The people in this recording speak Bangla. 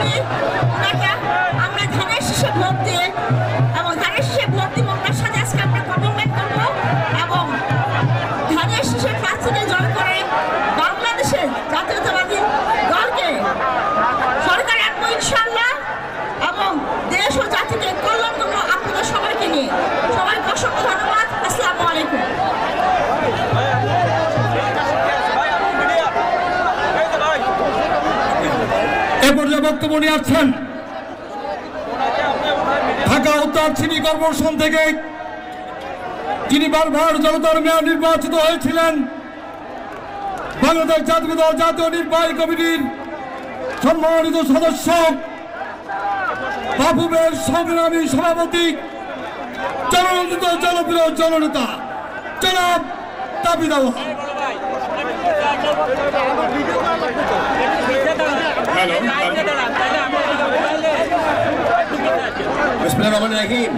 করি ওনাকে আমরা ধানের শীষে ভোট দিয়ে এবং ধানের শীষে ভোট দিব ওনার সাথে আজকে আমরা কমিটমেন্ট করবো এবং ধানের শীষের প্রার্থীকে জয় করে বাংলাদেশের জাতীয়তাবাদী দলকে সরকার আনবো ইনশাআল্লাহ এবং দেশ ও জাতিকে কল্যাণ করবো আপনাদের সবাইকে নিয়ে। সবাইকে অসংখ্য ধন্যবাদ। আসসালামু আলাইকুম। এ পর্যায়ে বক্তব্য নিয়ে আসছেন ঢাকা উত্তর সিটি কর্পোরেশন থেকে যিনি বারবার জনতার মেয়র নির্বাচিত হয়েছিলেন, বাংলাদেশ জাতীয় দল জাতীয় নির্বাহী কমিটির সম্মানিত সদস্য, বাফুফের সংগ্রামী সভাপতি, জননন্দিত জনপ্রিয় জননেতা জনাব তাবিদ আওয়াল। বিসমিল্লাহির রহমানির রহিম।